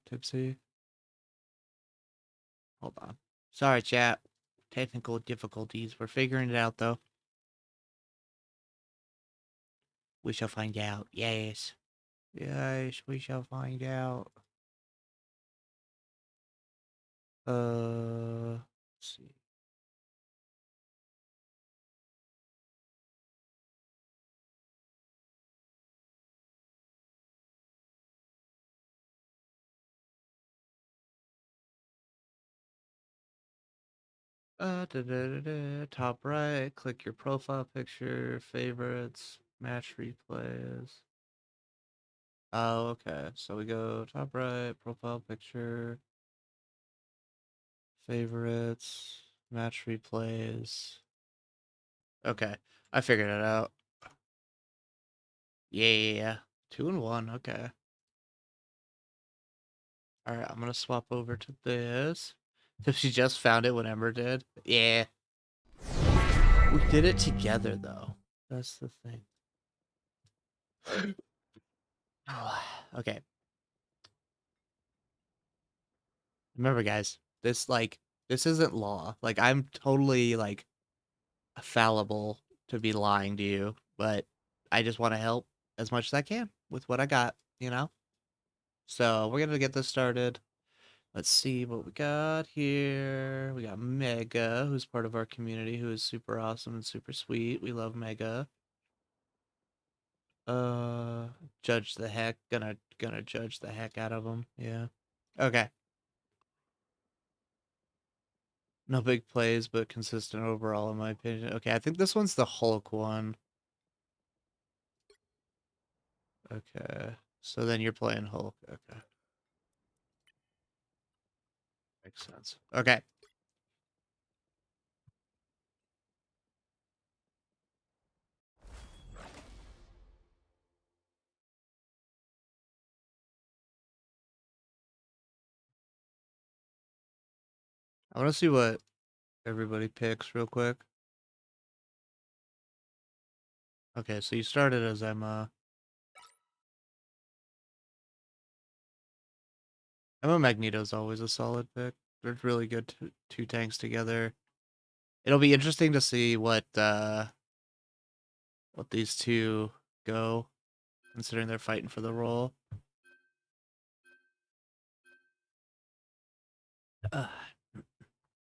tipsy. Hold on. Sorry, chat. Technical difficulties. We're figuring it out, though. We shall find out. Yes. Yes, we shall find out. Let's see. Top right, click your profile picture, favorites, match replays. Oh, okay. So we go top right, profile picture, favorites, match replays. Okay, I figured it out. Yeah. 2 and 1, okay. Alright, I'm gonna swap over to this. So she just found it when Ember did? Yeah. We did it together, though. That's the thing. Okay. Remember, guys, this isn't law. Like, I'm totally, like, fallible to be lying to you, but I just want to help as much as I can with what I got, you know? So, we're gonna get this started. Let's see what we got here. We got Mega, who's part of our community, who is super awesome and super sweet. We love Mega. Judge the heck. Gonna judge the heck out of him. Yeah. Okay. No big plays, but consistent overall, in my opinion. Okay, I think this one's the Hulk one. Okay. So then you're playing Hulk. Okay. Makes sense. Okay. I want to see what everybody picks real quick. Okay, so you started as Emma. Emma Magneto's always a solid pick. They're really good two tanks together. It'll be interesting to see what these two go, considering they're fighting for the role. I'm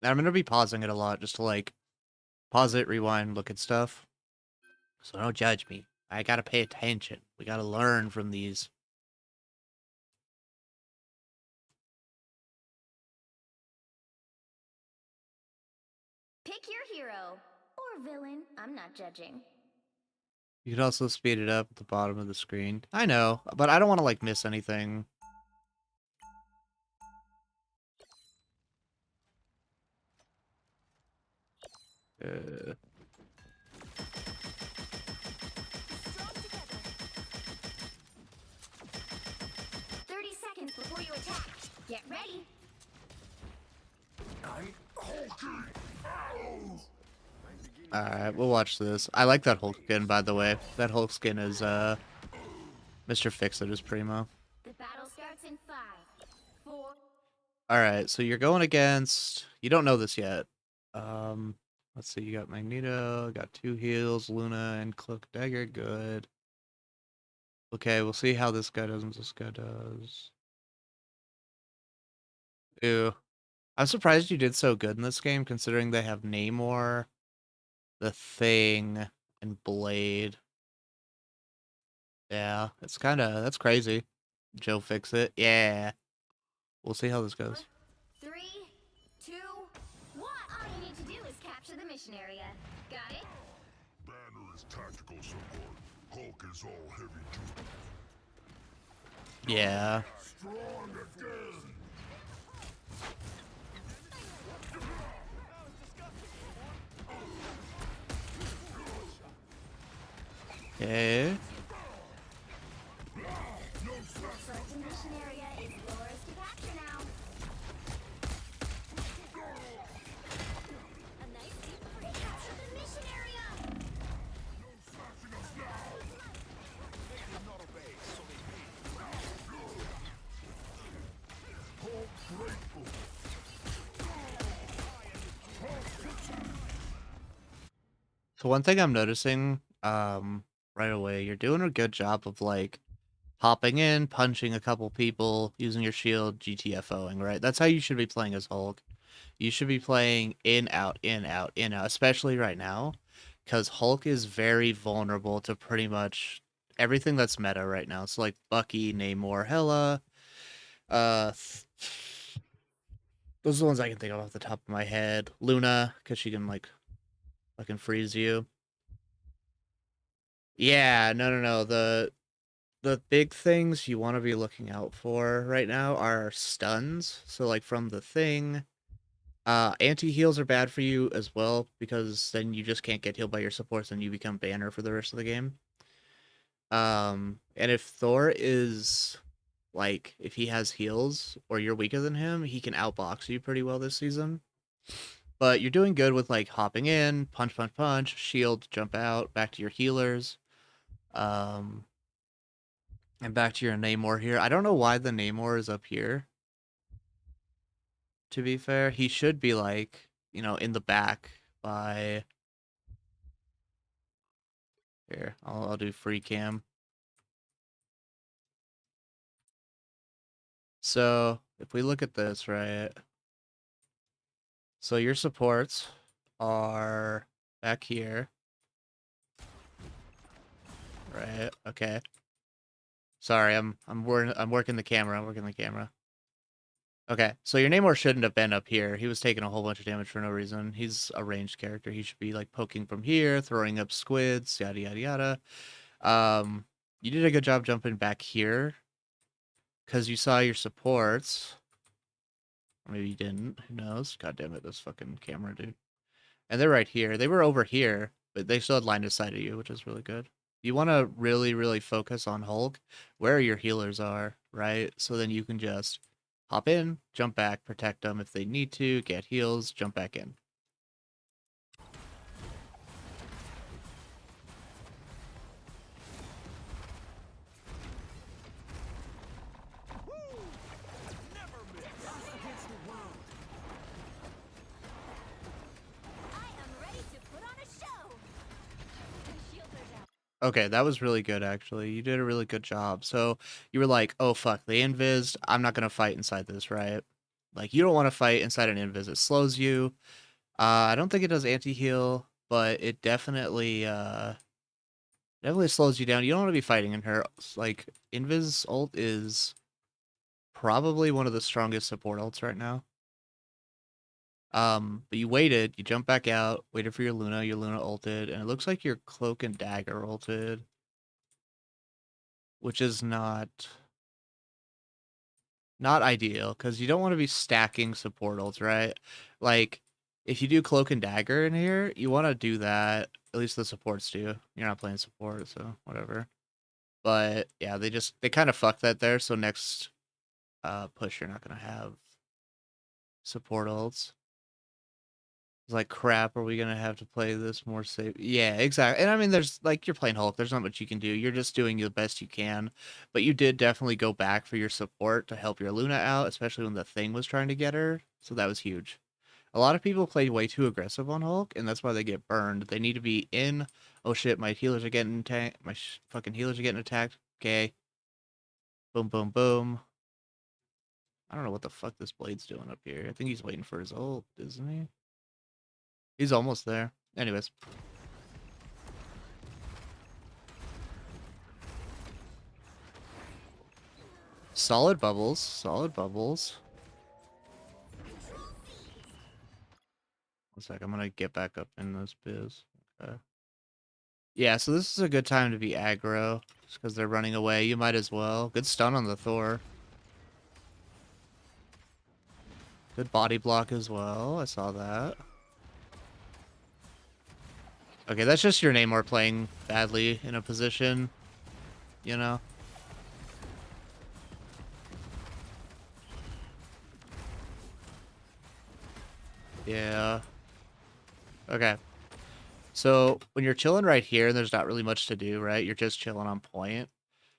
gonna be pausing it a lot just to like pause it, rewind, look at stuff. So don't judge me. I gotta pay attention. We gotta learn from these. Pick your hero or villain. I'm not judging. You can also speed it up at the bottom of the screen. I know, but I don't want to like miss anything. Uh, 30 seconds before you attack. Get ready. Alright, we'll watch this. I like that Hulk skin, by the way. That Hulk skin is, Mr. Fix-It is primo. The battle starts in 5, 4. Alright, so you're going against... You don't know this yet. Let's see, you got Magneto, got 2 heals, Luna, and Cloak Dagger, good. Okay, we'll see how this guy does and this guy does. Ew. I'm surprised you did so good in this game, considering they have Namor, the Thing, and Blade. Yeah, it's that's crazy. Joe Fix It. Yeah. We'll see how this goes. 3, 2, 1. All you need to do is capture the mission area. Got it? Banner is tactical support. Hulk is all heavy duty. Yeah. Strong again. Okay. First mission area is yours to capture now. A nice leap for you. Capture the mission area. So one thing I'm noticing, right away, you're doing a good job of like hopping in, punching a couple people, using your shield, GTFOing, right? That's how you should be playing as Hulk. You should be playing in, out, in, out, in, out, especially right now, because Hulk is very vulnerable to pretty much everything that's meta right now. So like Bucky, Namor, Hela, uh, those are the ones I can think of off the top of my head. Luna, because she can like fucking freeze you. Yeah, no. The big things you want to be looking out for right now are stuns. So like from the thing, anti-heals are bad for you as well because then you just can't get healed by your supports and you become banner for the rest of the game. And if Thor is like if he has heals or you're weaker than him, he can outbox you pretty well this season. But you're doing good with like hopping in, punch, punch, punch, shield, jump out, back to your healers. Um, and back to your Namor here. I don't know why the Namor is up here. To be fair, he should be like, in the back by here. I'll do free cam. So if we look at this, right? So your supports are back here, right? Okay. Sorry, I'm working the camera. I'm working the camera. Okay, so your Namor shouldn't have been up here. He was taking a whole bunch of damage for no reason. He's a ranged character. He should be like poking from here, throwing up squids, yada yada yada. You did a good job jumping back here because you saw your supports. Or maybe you didn't. Who knows? God damn it, this fucking camera, dude. And they're right here. They were over here, but they still had line of sight of you, which is really good. You want to really, really focus on Hulk, where your healers are, right? So then you can just hop in, jump back, protect them if they need to, get heals, jump back in. I am ready to put on a show. The shields are down. Okay, that was really good, actually. You did a really good job. So you were like, oh, fuck, they invised. I'm not going to fight inside this, right? Like, you don't want to fight inside an invis. It slows you. I don't think it does anti-heal, but it definitely slows you down. You don't want to be fighting in her. Like, Invis ult is probably one of the strongest support ults right now. But you waited, you jumped back out, waited for your Luna ulted, and it looks like your Cloak and Dagger ulted, which is not ideal, because you don't want to be stacking support ults, right? Like, if you do Cloak and Dagger in here, you want to do that, at least the supports do. You're not playing support, so whatever. But yeah, they kind of fucked that there, so next push you're not gonna have support ults. It's like, crap, are we gonna have to play this more safe? Yeah, exactly. And I mean, there's like, you're playing Hulk, there's not much you can do. You're just doing the best you can. But you did definitely go back for your support to help your Luna out, especially when the thing was trying to get her. So that was huge. A lot of people play way too aggressive on Hulk, and that's why they get burned. They need to be in. Oh shit, my healers are getting attacked. My fucking healers are getting attacked. Okay. Boom, boom, boom. I don't know what the fuck this Blade's doing up here. I think he's waiting for his ult, isn't he? He's almost there. Anyways. Solid bubbles. Solid bubbles. One sec, I'm gonna get back up in this biz. Okay. Yeah, so this is a good time to be aggro. Just because they're running away. You might as well. Good stun on the Thor. Good body block as well. I saw that. Okay, that's just your Namor playing badly in a position. You know? Yeah. Okay. So when you're chilling right here, there's not really much to do, right? You're just chilling on point.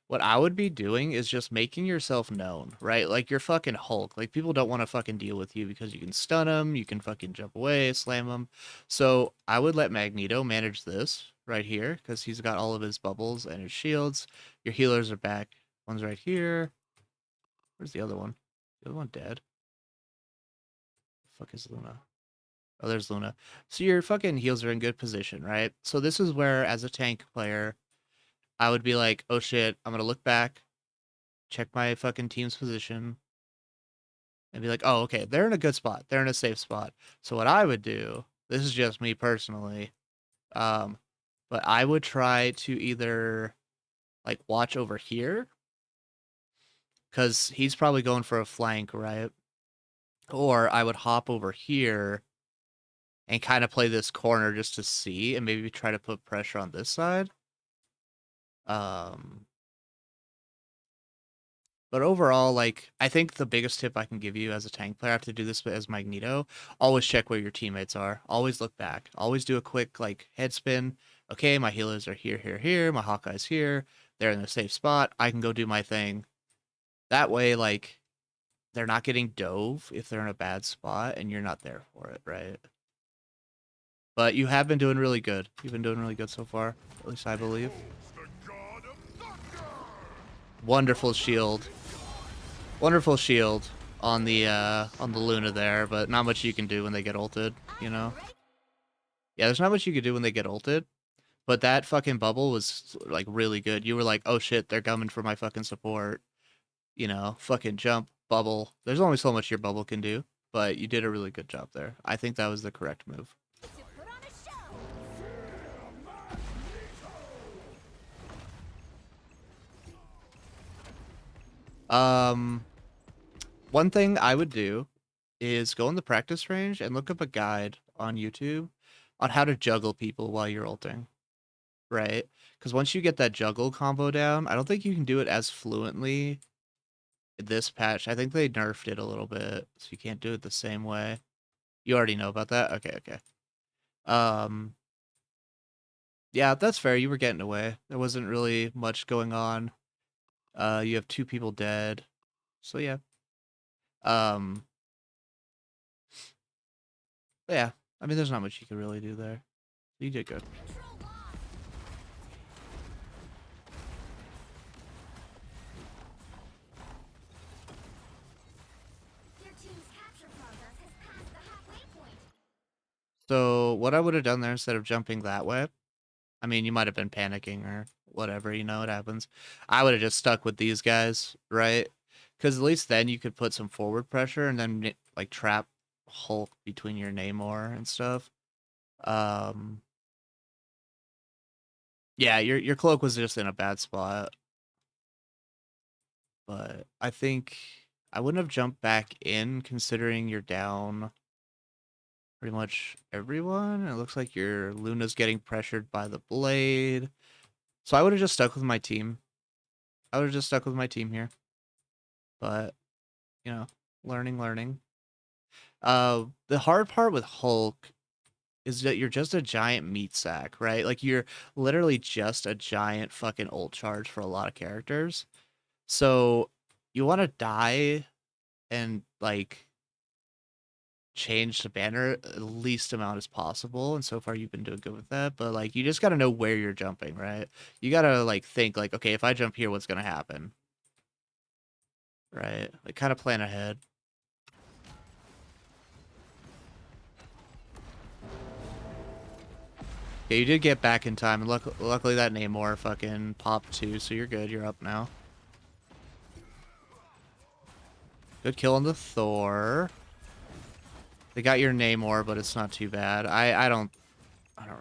What I would be doing is just making yourself known, right? Like you're fucking Hulk. Like people don't want to fucking deal with you because you can stun them, you can fucking jump away, slam them. So I would let Magneto manage this right here because he's got all of his bubbles and his shields. Your healers are back. One's right here. Where's the other one? The other one dead. The fuck is Luna? Oh, there's Luna. So your fucking heals are in good position, right? So this is where, as a tank player, I would be like, oh shit, I'm gonna look back, check my fucking team's position, and be like, oh, okay, they're in a good spot. They're in a safe spot. So what I would do, this is just me personally, um, but I would try to either like watch over here, because he's probably going for a flank, right? Or I would hop over here and kind of play this corner just to see and maybe try to put pressure on this side. Um, but overall, like, I think the biggest tip I can give you as a tank player, I have to do this as Magneto, always check where your teammates are. Always look back. Always do a quick, like, head spin. Okay, my healers are here, here, here. My Hawkeye's here. They're in a safe spot. I can go do my thing. That way, like, they're not getting dove if they're in a bad spot and you're not there for it, right? But you have been doing really good. You've been doing really good so far. At least I believe. The god of thunder! Wonderful shield. Wonderful shield on the Luna there, but not much you can do when they get ulted, you know? Yeah, there's not much you can do when they get ulted, but that fucking bubble was like really good. You were like, oh shit, they're coming for my fucking support. You know, fucking jump, bubble. There's only so much your bubble can do, but you did a really good job there. I think that was the correct move. To put on a show. Um, One thing I would do is go in the practice range and look up a guide on YouTube on how to juggle people while you're ulting, right? Because once you get that juggle combo down, I don't think you can do it as fluently in this patch. I think they nerfed it a little bit, so you can't do it the same way. You already know about that? Okay, okay. Um, yeah, that's fair. You were getting away. There wasn't really much going on. You have two people dead. So yeah. Um, yeah. I mean, there's not much you could really do there. You did good. Control lost. Your team's capture progress has passed the halfway point. So what I would have done there instead of jumping that way, I mean, you might have been panicking or whatever, you know, it happens. I would have just stuck with these guys, right? Because at least then you could put some forward pressure and then like trap Hulk between your Namor and stuff. Um, yeah, your cloak was just in a bad spot, but I think I wouldn't have jumped back in considering you're down pretty much everyone. It looks like your Luna's getting pressured by the blade. So I would have just stuck with my team. I would have just stuck with my team here. But, you know, learning. The hard part with Hulk is that you're just a giant meat sack, right? Like you're literally just a giant fucking ult charge for a lot of characters. So you want to die and like change the banner the least amount as possible, and so far you've been doing good with that, but like you just got to know where you're jumping, right? You got to like think like, okay, if I jump here, what's going to happen? Right? Like kind of plan ahead. Yeah, you did get back in time, and luckily that Namor fucking popped too, so you're good. You're up now. Good kill on the Thor. They got your Namor, but it's not too bad. I don't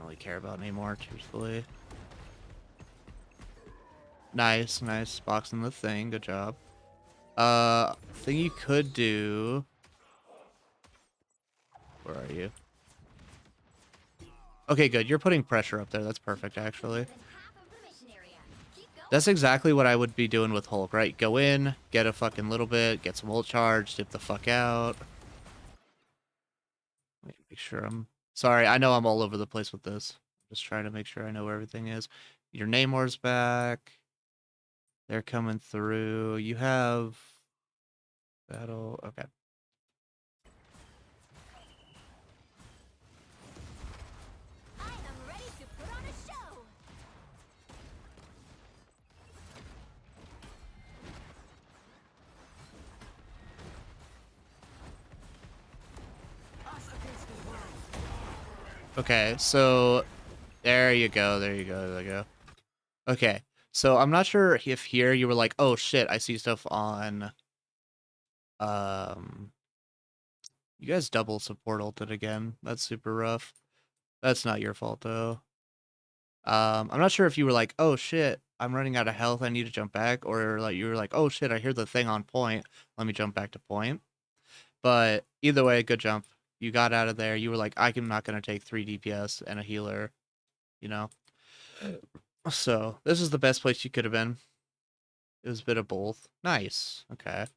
really care about Namor, truthfully. Nice boxing the thing. Good job. Thing you could do. Where are you? Okay, good. You're putting pressure up there. That's perfect, actually. Than half of the mission area. Keep going. That's exactly what I would be doing with Hulk, right? Go in, get a fucking little bit, get some ult charge, dip the fuck out. Wait, make sure I'm... Sorry, I know I'm all over the place with this. Just trying to make sure I know where everything is. Your Namor's back. They're coming through. You have battle. Okay. I am ready to put on a show. Okay, so there you go. There you go. There you go. Okay. So I'm not sure if here you were like, oh shit, I see stuff on um you guys double support ulted again. That's super rough. That's not your fault though. I'm not sure if you were like, oh shit, I'm running out of health, I need to jump back, or like you were like, oh shit, I hear the thing on point, let me jump back to point. But either way, good jump. You got out of there. You were like, I'm not gonna take 3 DPS and a healer, you know? So this is the best place you could have been. It was a bit of both. Nice. Okay.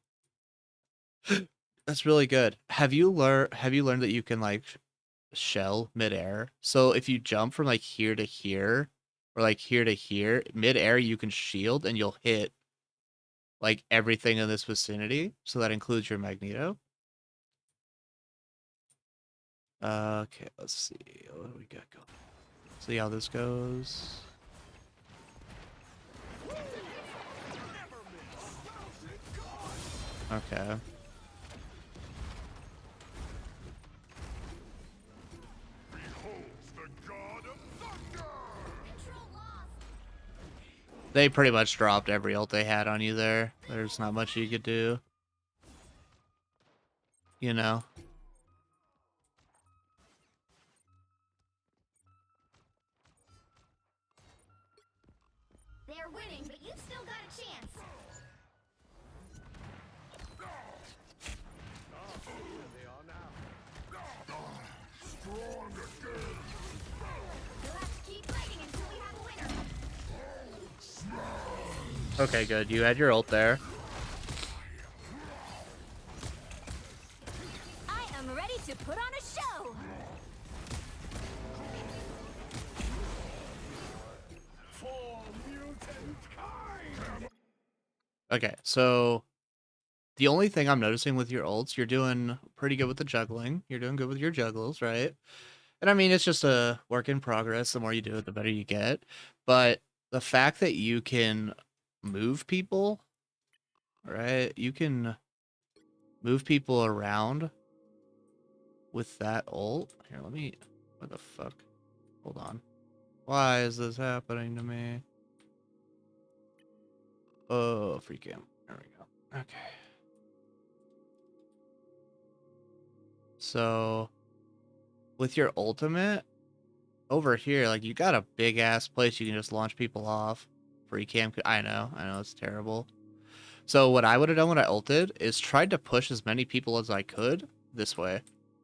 That's really good. Have you learned that you can like shell midair? So if you jump from like here to here or like here to here, midair you can shield and you'll hit like everything in this vicinity. So that includes your Magneto. Okay, let's see. What do we got going? See how this goes. Okay. Beholds the god of thunder! Control lost. They pretty much dropped every ult they had on you there. There's not much you could do. You know? They're winning, but you've still got a chance. Strong again! You'll have to keep fighting until we have a winner. Okay, good. You had your ult there. I am ready to put on a show. For mutant kind! Okay, so the only thing I'm noticing with your ults, you're doing pretty good with the juggling. You're doing good with your juggles, right? And I mean, it's just a work in progress. The more you do it, the better you get. But the fact that you can move people, right? You can move people around with that ult. Here, let me... What the fuck? Hold on. Why is this happening to me? Oh, free cam. There we go. Okay. So, with your ultimate, over here, like, you got a big-ass place you can just launch people off. Free cam... I know, it's terrible. So what I would have done when I ulted is tried to push as many people as I could this way,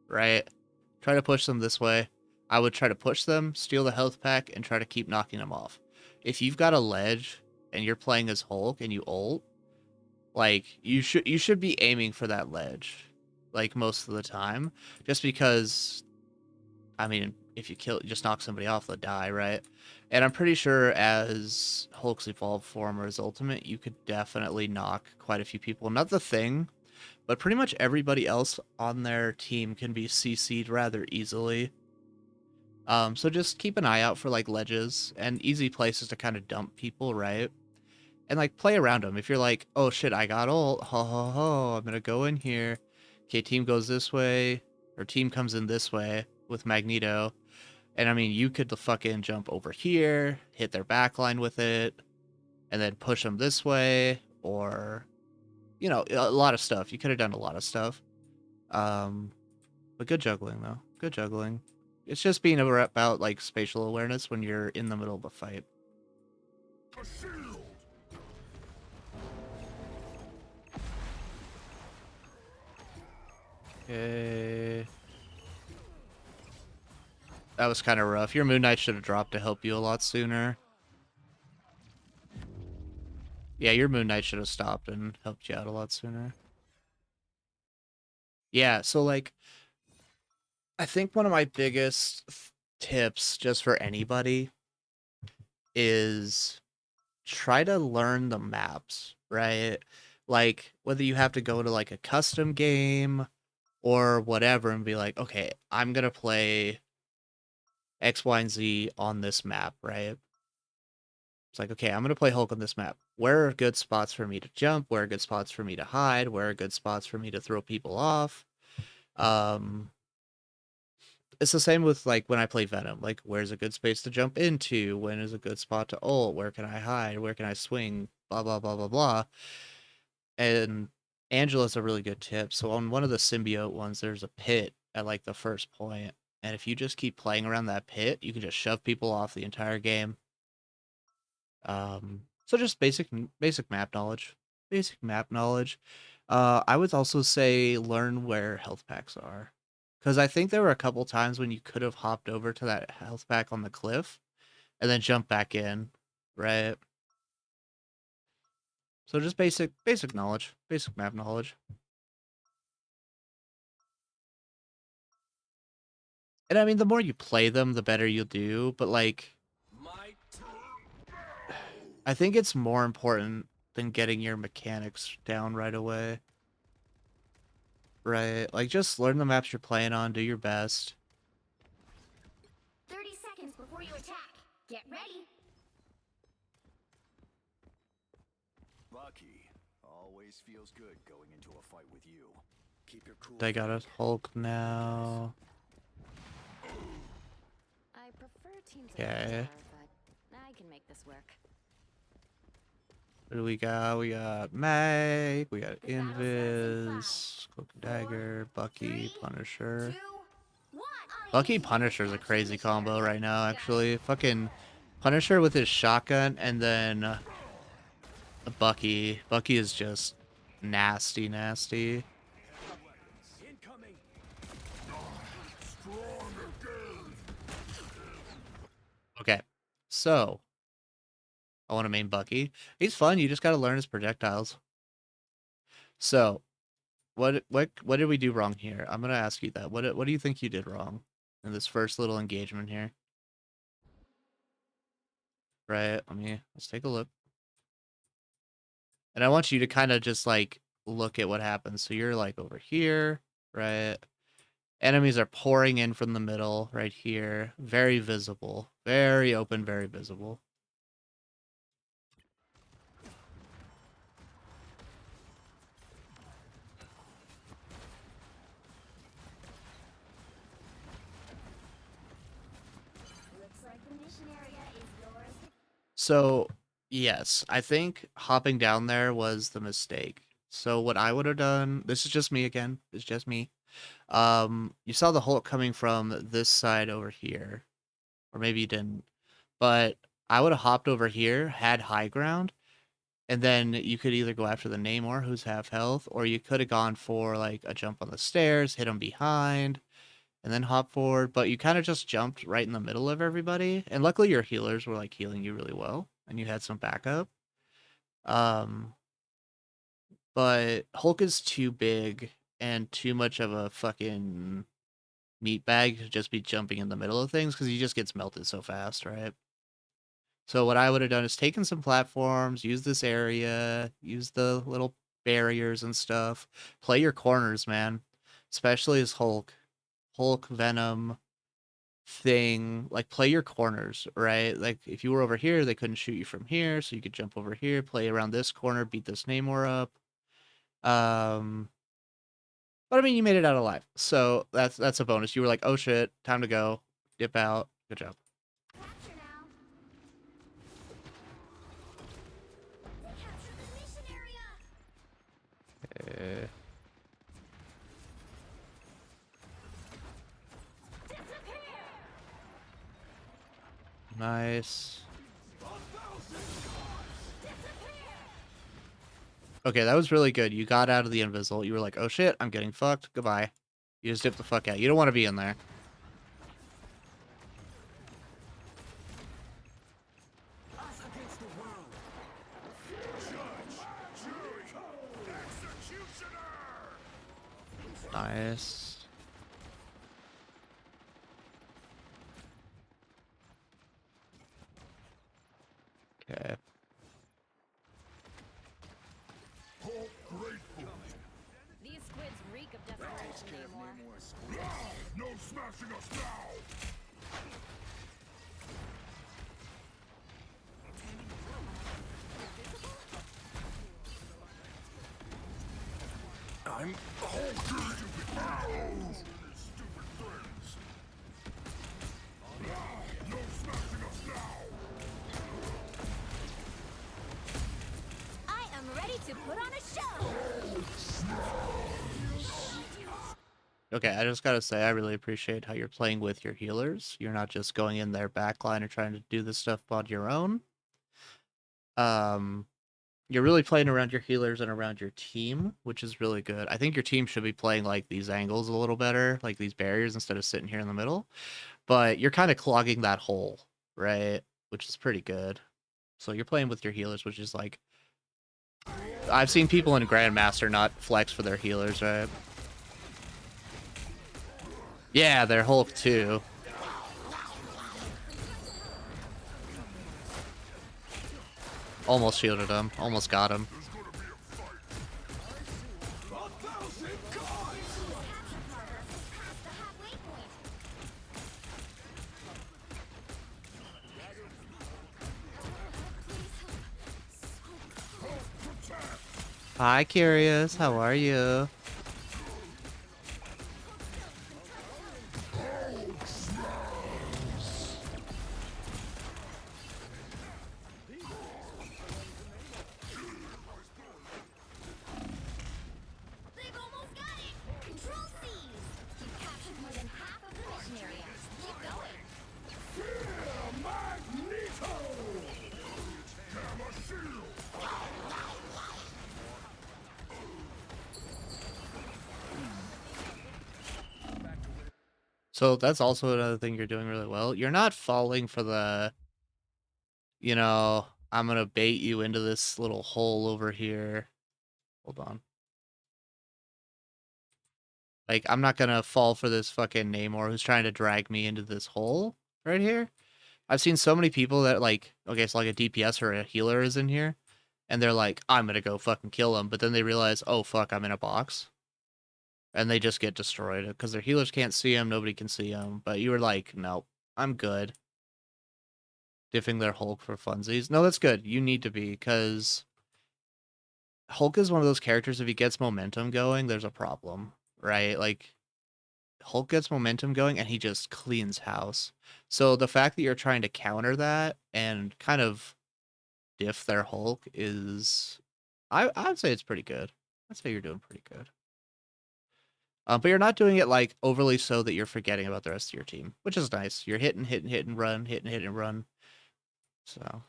right? Try to push them this way. I would try to push them, steal the health pack, and try to keep knocking them off. If you've got a ledge and you're playing as Hulk and you ult, like you should be aiming for that ledge, like most of the time, just because I mean, if you just knock somebody off, they'll die, right? And I'm pretty sure as Hulk's evolved form or his ultimate, you could definitely knock quite a few people. Not the thing, but pretty much everybody else on their team can be CC'd rather easily. So just keep an eye out for like ledges and easy places to kind of dump people, right? And like play around them. If you're like, oh shit, I got ult, ho ho ho, I'm gonna go in here. Okay, team goes this way, or team comes in this way with Magneto. And I mean, you could fucking jump over here, hit their backline with it, and then push them this way, or, a lot of stuff. You could have done a lot of stuff. But good juggling, though. Good juggling. It's just being about, like, spatial awareness when you're in the middle of a fight. A shield! Okay. That was kind of rough. Your Moon Knight should have dropped to help you a lot sooner. Yeah, your Moon Knight should have stopped and helped you out a lot sooner. Yeah, so, like, I think one of my biggest tips just for anybody is try to learn the maps, right? Like whether you have to go to like a custom game or whatever and be like, okay, I'm gonna play X, Y, and Z on this map, right? It's like, okay, I'm gonna play Hulk on this map. Where are good spots for me to jump? Where are good spots for me to hide? Where are good spots for me to throw people off? Um, it's the same with like when I play Venom. Like, where's a good space to jump into? When is a good spot to ult? Where can I hide? Where can I swing? Blah blah blah blah blah. And Angela's a really good tip. So on one of the symbiote ones, there's a pit at like the first point, and if you just keep playing around that pit, you can just shove people off the entire game. So just basic map knowledge. Basic map knowledge. I would also say learn where health packs are. Because I think there were a couple times when you could have hopped over to that health pack on the cliff and then jumped back in, right? So just basic knowledge, basic map knowledge. And I mean, the more you play them, the better you'll do. But like, I think it's more important than getting your mechanics down right away. Right? Like, just learn the maps you're playing on, do your best. 30 seconds before you attack. Get ready. Bucky, always feels good going into a fight with you. Keep your cool. They got a Hulk now. I prefer teams Okay. but I can make this work. What do we got? We got Meg, we got The battle starts in Invis, Cloak and 5, 4, Dagger, Bucky, 3, Punisher. 2, 1. All you Bucky need to do is Punisher is a capture the crazy mission combo area. right now, Got it. actually. Fucking Punisher with his shotgun and then Bucky. Bucky is just nasty, nasty. Incoming. Okay, so I want to main Bucky. He's fun. You just got to learn his projectiles. So, what did we do wrong here? I'm gonna ask you that. What do you think you did wrong in this first little engagement here? Right. Let's take a look. And I want you to kind of just like look at what happens. So you're like over here, right? Enemies are pouring in from the middle, right here. Very visible, very open, very visible. Looks like the mission area is yours. So, yes, I think hopping down there was the mistake. So what I would have done, this is just me again, it's just me. You saw the Hulk coming from this side over here, or maybe you didn't, but I would have hopped over here, had high ground, and then you could either go after the Namor, who's half health, or you could have gone for like a jump on the stairs, hit him behind, and then hop forward. But you kind of just jumped right in the middle of everybody, and luckily your healers were like healing you really well, and you had some backup. Um, but Hulk is too big and too much of a fucking meat bag to just be jumping in the middle of things because he just gets melted so fast, right? So what I would have done is taken some platforms, use this area, use the little barriers and stuff. Play your corners, man. Especially as Hulk. Hulk, Venom, Thing. Like, play your corners, right? Like, if you were over here, they couldn't shoot you from here, so you could jump over here, play around this corner, beat this Namor up. But I mean, you made it out alive, so that's a bonus. You were like, oh shit, time to go. Dip out. Good job. Capture now. They captured the mission area. Eh, Disappear. nice. Disappear. Okay, that was really good. You got out of the invisible. You were like, oh shit, I'm getting fucked. Goodbye. You just dip the fuck out. You don't want to be in there. Us against the world. Nice. Okay. No smashing us now! I'm Stupid things! No smashing us now! I am ready to put on a show! Okay, I just gotta say, I really appreciate how you're playing with your healers. You're not just going in their backline and trying to do this stuff on your own. Um, you're really playing around your healers and around your team, which is really good. I think your team should be playing like these angles a little better, like these barriers instead of sitting here in the middle. But you're kind of clogging that hole, right? Which is pretty good. So you're playing with your healers, which is like I've seen people in Grandmaster not flex for their healers, right? Yeah, they're Hulk too. Almost shielded him. Almost got him. Hi, Curious. How are you? They've almost got it! Control C's! You've captured more than half of the mission area. Keep going! So that's also another thing you're doing really well. You're not falling for the, I'm gonna bait you into this little hole over here. Hold on. Like, I'm not gonna fall for this fucking Namor who's trying to drag me into this hole right here. I've seen so many people that, like, okay, so like a DPS or a healer is in here, and they're like, I'm gonna go fucking kill him, but then they realize, oh fuck, I'm in a box. And they just get destroyed because their healers can't see him, nobody can see him. But you were like, nope, I'm good. Diffing their Hulk for funsies. No, that's good. You need to be, because Hulk is one of those characters, if he gets momentum going, there's a problem, right? Like, Hulk gets momentum going and he just cleans house. So the fact that you're trying to counter that and kind of diff their Hulk is, I'd say it's pretty good. I'd say you're doing pretty good. But you're not doing it like overly so that you're forgetting about the rest of your team, which is nice. You're hitting, hitting, hit and run, hitting, hit and run. So.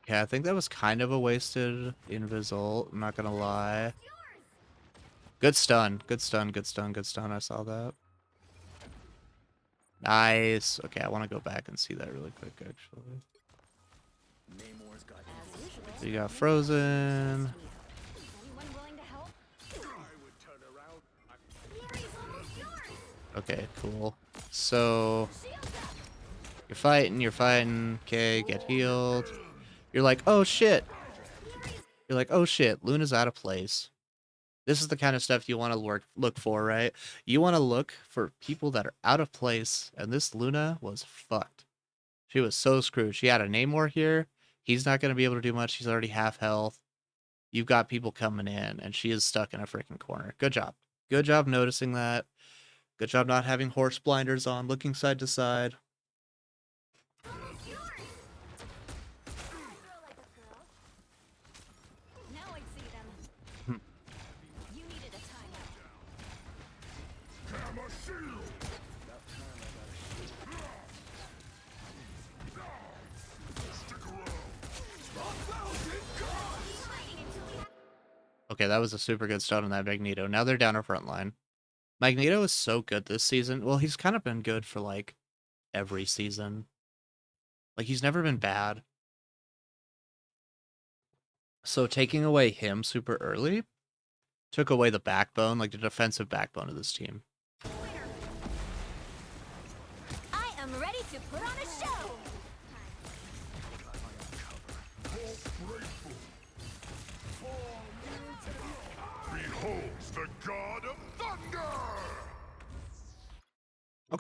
Yeah, I think that was kind of a wasted Invisal, I'm not gonna lie. Good stun, good stun, good stun, good stun, I saw that. Nice. Okay, I want to go back and see that really quick, actually. Namor's got So you got Frozen. Anyone willing to help? Fury's almost yours! Okay, cool. So Shield up! you're fighting. Okay, get healed. You're like, oh shit. You're like, oh shit, Luna's out of place. This is the kind of stuff you want to look for, right? You want to look for people that are out of place, and this Luna was fucked. She was so screwed. She had a Namor here. He's not going to be able to do much. He's already half health. You've got people coming in, and she is stuck in a freaking corner. Good job. Good job noticing that. Good job not having horse blinders on, looking side to side. Almost yours! Girl like a girl. Now I see them. You needed a timeout. Hammer shield! Stick around! Fighting until we have Okay, that was a super good stun on that Magneto. Now they're down our front line. Magneto is so good this season. Well, he's kind of been good for, like, every season. Like, he's never been bad. So taking away him super early took away the backbone, like the defensive backbone of this team. winner. I am ready to put on a show!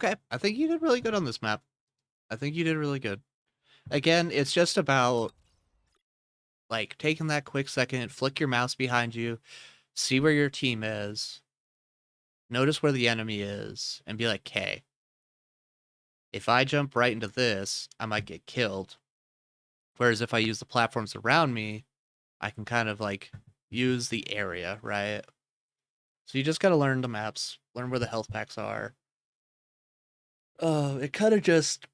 Okay, I think you did really good on this map. I think you did really good. Again, it's just about like taking that quick second, flick your mouse behind you, see where your team is, notice where the enemy is, and be like, okay, if I jump right into this, I might get killed. Whereas if I use the platforms around me, I can kind of like use the area, right? So you just gotta learn the maps, learn where the health packs are. It kind of just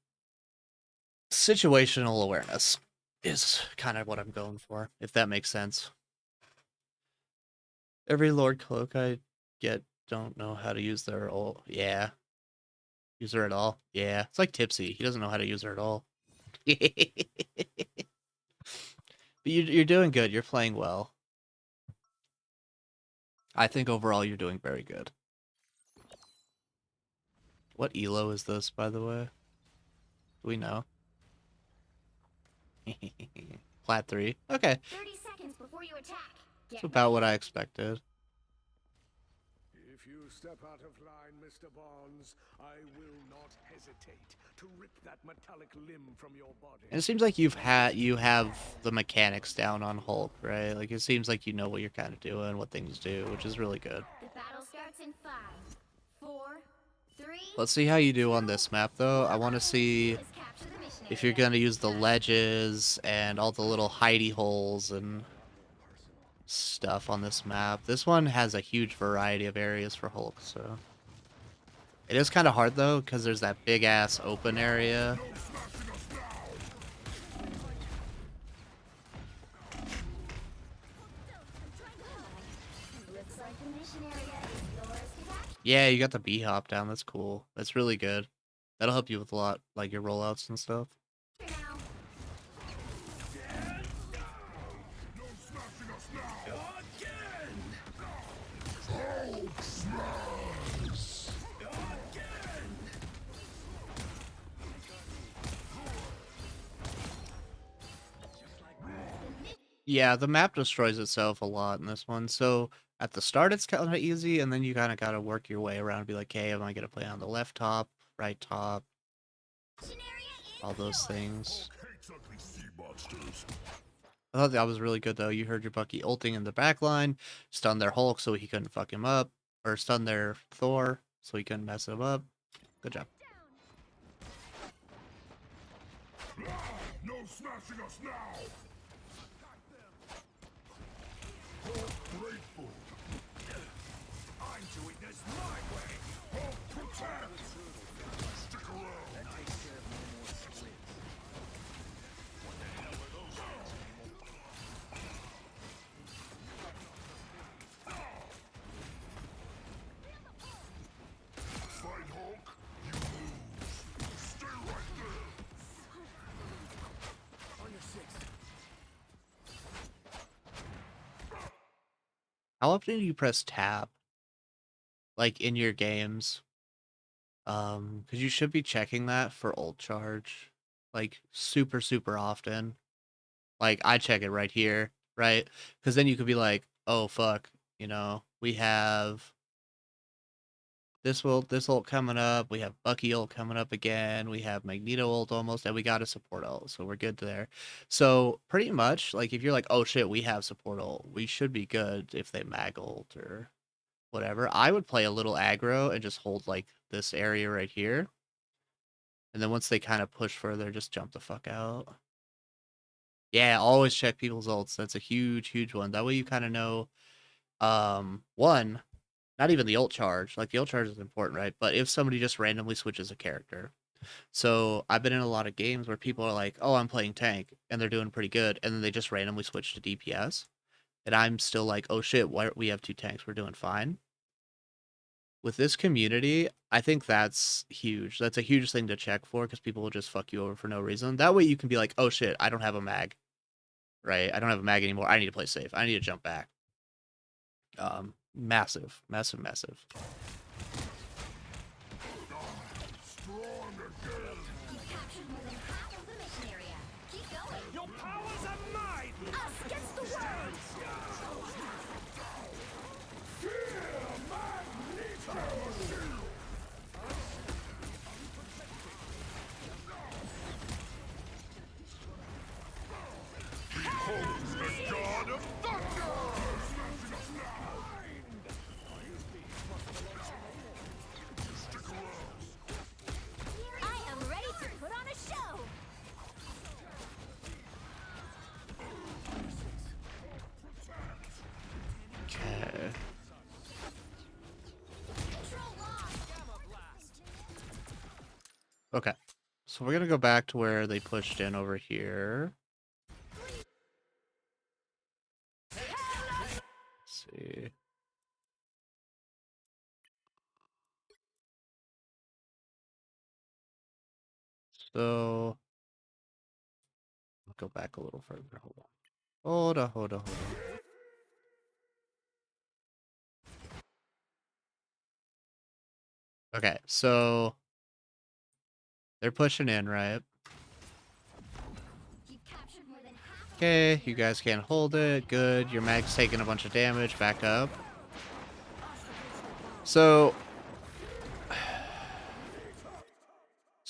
situational awareness is kind of what I'm going for, if that makes sense. Every Lord Cloak I get don't know how to use their ult. Yeah. Use her at all. Yeah. It's like Tipsy. He doesn't know how to use her at all. But you're doing good. You're playing well. I think overall you're doing very good. What elo is this, by the way? Do we know? Plat 3. Okay. 30 seconds before you attack. It's about what I expected. If you step out of line, Mr. Bonds, I will not hesitate to rip that metallic limb from your body. And it seems like you have the mechanics down on Hulk, right? Like it seems like you know what you're kind of doing, what things do, which is really good. The battle starts in 5, 4, 3. Let's see how you do on this map, though. I want to see if you're going to use the ledges and all the little hidey holes and stuff on this map. This one has a huge variety of areas for Hulk, so... It is kind of hard, though, because there's that big-ass open area. Looks like the mission area is yours to capture. Yeah, you got the B-hop down. That's cool. That's really good. That'll help you with a lot, like your rollouts and stuff. Now. Yeah, the map destroys itself a lot in this one. So at the start, it's kind of easy, and then you kind of got to work your way around and be like, hey, am I going to play on the left top, right top, Mission area is all those yours. things. Hates ugly sea monsters. I thought that was really good, though. You heard your Bucky ulting in the back line, stun their Hulk so he couldn't fuck him up, or stun their Thor so he couldn't mess him up. Good job. No smashing us now! Grateful. I'm doing this my way. Hulk, protect! Stick around. That takes care of no more squids. What the hell are those? Fight Hulk, you lose. Stay right there. On your six. How often do you press tab? Like in your games? Because you should be checking that for ult charge. Like super, super often. Like I check it right here, right? Because then you could be like, oh fuck, you know, we have this ult coming up, we have Bucky ult coming up again, we have Magneto ult almost, and we got a support ult, so we're good there. So pretty much, like if you're like, oh shit, we have support ult, we should be good if they mag ult or whatever. I would play a little aggro and just hold like this area right here. And then once they kind of push further, just jump the fuck out. Yeah, always check people's ults. That's a huge, huge one. That way you kind of know, one, not even the ult charge. Like the ult charge is important, right? But if somebody just randomly switches a character. So I've been in a lot of games where people are like, oh, I'm playing tank, and they're doing pretty good, and then they just randomly switch to DPS. And I'm still like, oh shit, why we have two tanks, we're doing fine. With this community, I think that's huge. That's a huge thing to check for because people will just fuck you over for no reason. That way you can be like, oh shit, I don't have a mag. Right? I don't have a mag anymore. I need to play safe. I need to jump back. Massive, massive, massive. Strong again. You captured more than half of the mission area. Keep going. Your powers are mine. Us against the world. So we're gonna go back to where they pushed in over here. Let's see. So go back a little further. Hold on. Hold on, hold on, hold on. Okay, so they're pushing in, right? You've captured more than half of the Okay, you missionary. guys can't hold it. Good. Your mag's taking a bunch of damage. Back up. So,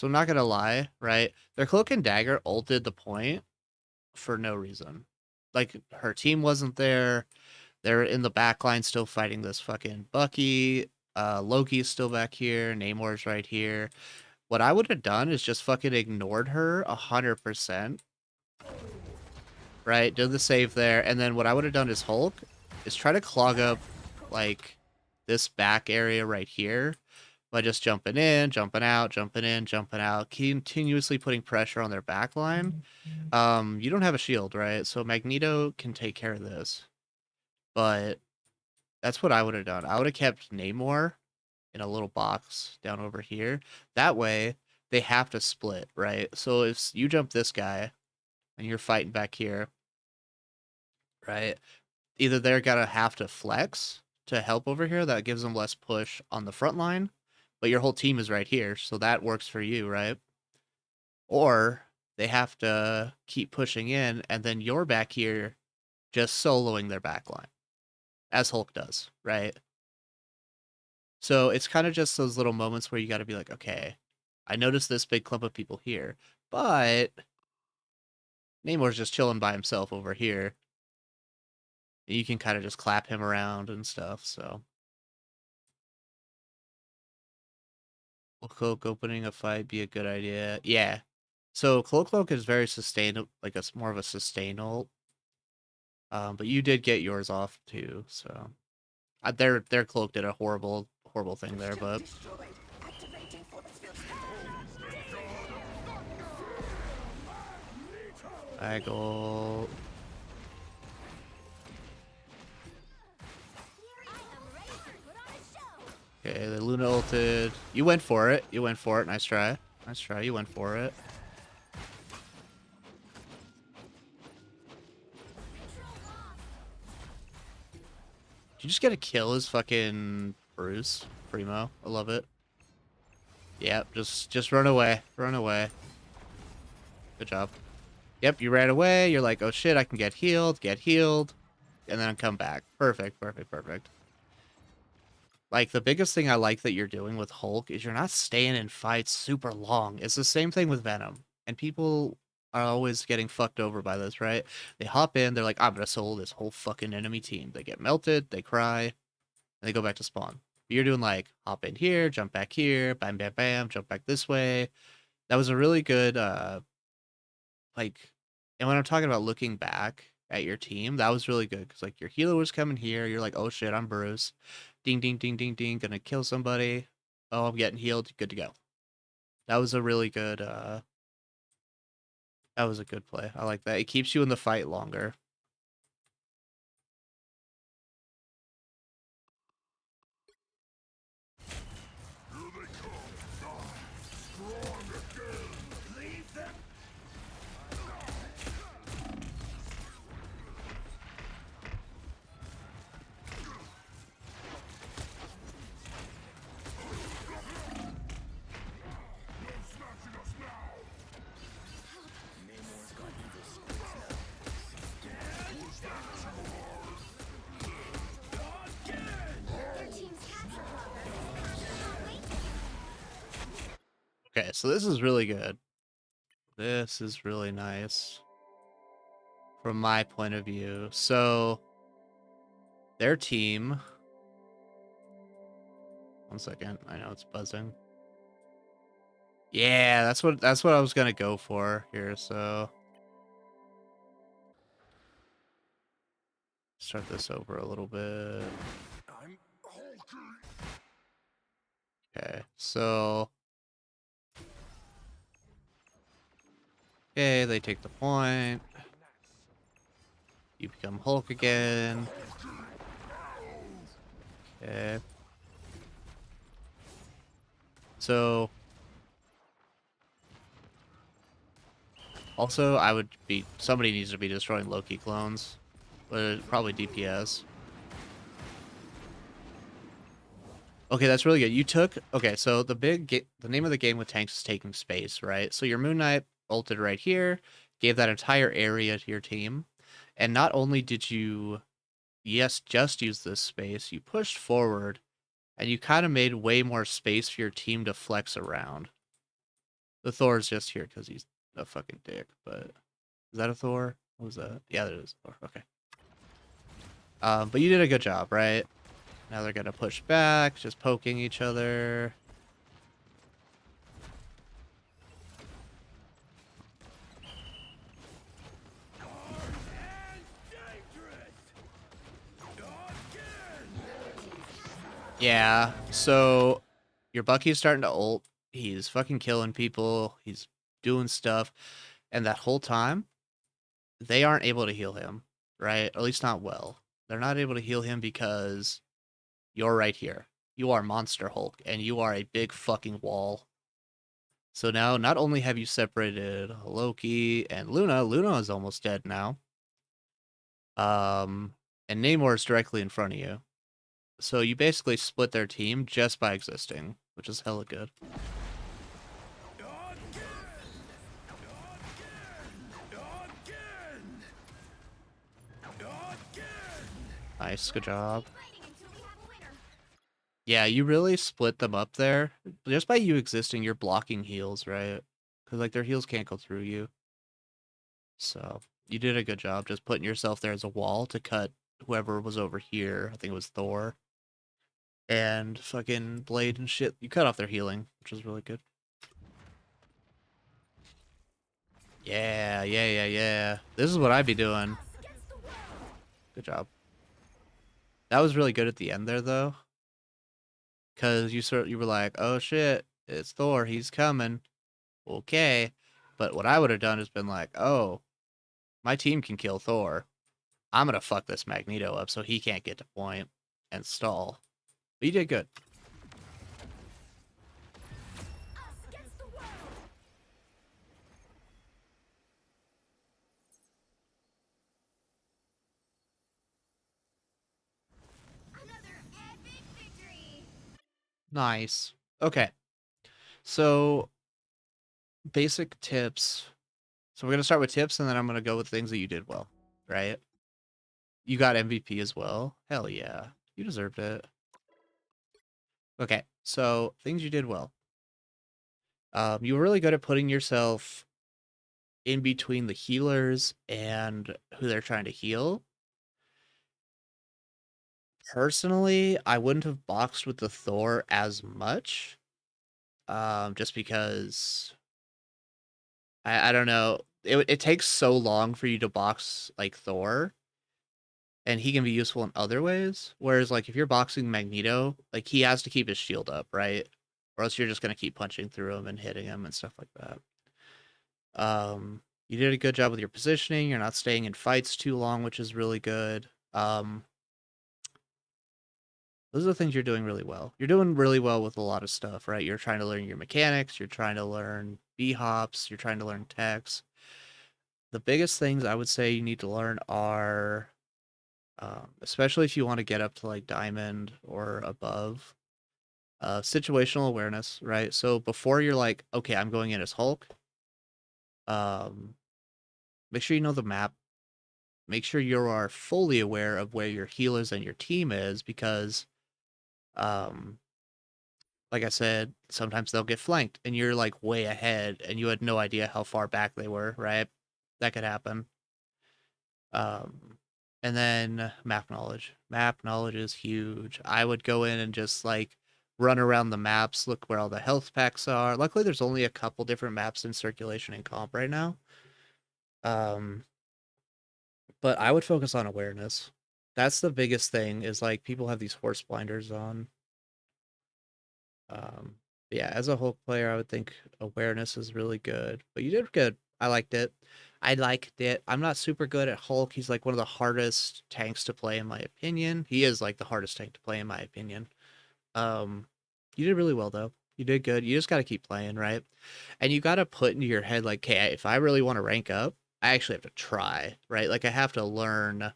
I'm not gonna lie, right? Their cloak and dagger ulted the point for no reason. Like, her team wasn't there. They're in the back line still fighting this fucking Bucky. Loki's still back here. Namor's right here. What I would have done is just fucking ignored her 100%. Right? Did the save there. And then what I would have done is Hulk is try to clog up, like, this back area right here by just jumping in, jumping out, jumping in, jumping out, continuously putting pressure on their back line. You don't have a shield, right? So Magneto can take care of this. But that's what I would have done. I would have kept Namor in a little box down over here. That way, they have to split, right? So if you jump this guy and you're fighting back here, right? Either they're gonna have to flex to help over here, that gives them less push on the front line, but your whole team is right here, so that works for you, right? Or they have to keep pushing in, and then you're back here just soloing their back line, as Hulk does, right? So it's kind of just those little moments where you got to be like, okay, I noticed this big clump of people here, but Namor's just chilling by himself over here. You can kind of just clap him around and stuff, so. Will Cloak opening a fight be a good idea? Yeah. So Cloak is very sustainable, like more of a sustain ult. But you did get yours off too, so their Cloak did a horrible thing there, but I go. I am ready to put on a show. Okay, the Luna ulted. You went for it. You went for it. Nice try. Nice try. You went for it. Did you just get a kill as fucking Bruce Primo? I love it. Yep, just run away. Run away. Good job. Yep, you ran away. You're like, oh shit, I can get healed, and then come back. Perfect, perfect, perfect. Like, the biggest thing I like that you're doing with Hulk is you're not staying in fights super long. It's the same thing with Venom. And people are always getting fucked over by this, right? They hop in, they're like, I'm gonna solo this whole fucking enemy team. They get melted, they cry, and they go back to spawn. You're doing like, hop in here, jump back here, bam, bam, bam, jump back this way. That was a really good, like, and when I'm talking about looking back at your team, that was really good because like your healer was coming here, you're like, oh shit, I'm Bruce, ding ding ding ding ding, gonna kill somebody. Oh, I'm getting healed, good to go. That was a really good. That was a good play. I like that. It keeps you in the fight longer. Here they come. Strong again. Leave them. No snatching us now. Namor's got evil squids now. Was that too hard? Your team's capture progress is passing my way. Okay, so this is really good. This is really nice from my point of view. So their team. One second, I know it's buzzing. Yeah, that's what I was gonna go for here. So start this over a little bit. I'm hulky. Okay, so Okay, they take the point. You become Hulk again. Okay. So, also, somebody needs to be destroying Loki clones. But probably DPS. Okay, that's really good. Okay, so the name of the game with tanks is taking space, right? So your Moon Knight ulted right here, gave that entire area to your team. And not only did you, yes, just use this space, you pushed forward and you kind of made way more space for your team to flex around. The Thor's just here because he's a fucking dick, but is that a Thor? What was that? Yeah, that is a Thor. Okay. But you did a good job, right? Now they're gonna push back, just poking each other. Yeah, so your Bucky's starting to ult. He's fucking killing people. He's doing stuff. And that whole time, they aren't able to heal him, right? At least not well. They're not able to heal him because you're right here. You are Monster Hulk, and you are a big fucking wall. So now, not only have you separated Loki and Luna, Luna is almost dead now. And Namor is directly in front of you. So you basically split their team just by existing, which is hella good. Nice, good job. Fighting until we have a winner. Yeah, you really split them up there. Just by you existing, you're blocking heals, right? Because, like, their heals can't go through you. So, you did a good job just putting yourself there as a wall to cut whoever was over here. I think it was Thor. And fucking Blade and shit. You cut off their healing, which was really good. Yeah, yeah, yeah, yeah. This is what I'd be doing. Us against the world. Good job. That was really good at the end there, though. Because you were like, oh shit, it's Thor, he's coming. Okay. But what I would have done is been like, oh, my team can kill Thor. I'm gonna fuck this Magneto up so he can't get to point and stall. But you did good. Us against the world. Another epic victory. Nice. Okay. So basic tips. So we're gonna start with tips and then I'm gonna go with things that you did well. Right? You got MVP as well. Hell yeah. You deserved it. Okay, so things you did well. You were really good at putting yourself in between the healers and who they're trying to heal. Personally, I wouldn't have boxed with the Thor as much, just because I don't know. It takes so long for you to box like Thor, and he can be useful in other ways. Whereas like if you're boxing Magneto, like he has to keep his shield up, right? Or else you're just gonna keep punching through him and hitting him and stuff like that. You did a good job with your positioning. You're not staying in fights too long, which is really good. Those are the things you're doing really well. You're doing really well with a lot of stuff, right? You're trying to learn your mechanics, you're trying to learn B-hops, you're trying to learn techs. The biggest things I would say you need to learn are, especially if you want to get up to like diamond or above, situational awareness, right? So before you're like, okay, I'm going in as Hulk, um, make sure you know the map. Make sure you are fully aware of where your healers and your team is because, um, like I said, sometimes they'll get flanked and you're like way ahead and you had no idea how far back they were, right? That could happen. Um, and then map knowledge. Map knowledge is huge. I would go in and just like run around the maps, look where all the health packs are. Luckily, there's only a couple different maps in circulation and comp right now. Um, but I would focus on awareness. That's the biggest thing is like people have these horse blinders on. Um, yeah, as a Hulk player, I would think awareness is really good. But you did good. I liked it. I liked it. I'm not super good at Hulk. He's like one of the hardest tanks to play in my opinion. He is like the hardest tank to play in my opinion. Um, you did really well though. You did good. You just got to keep playing, right? And you got to put into your head like, okay, if I really want to rank up, I actually have to try, right? Like I have to learn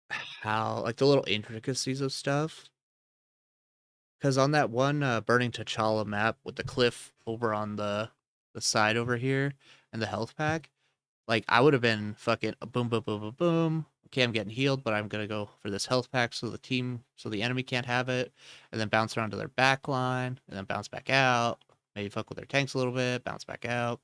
how, like the little intricacies of stuff. Because on that one Burning T'Challa map with the cliff over on the side over here and the health pack, like I would have been fucking boom, boom, boom, boom, boom. Okay, I'm getting healed, but I'm gonna go for this health pack so the enemy can't have it, and then bounce around to their back line, and then bounce back out. Maybe fuck with their tanks a little bit, bounce back out.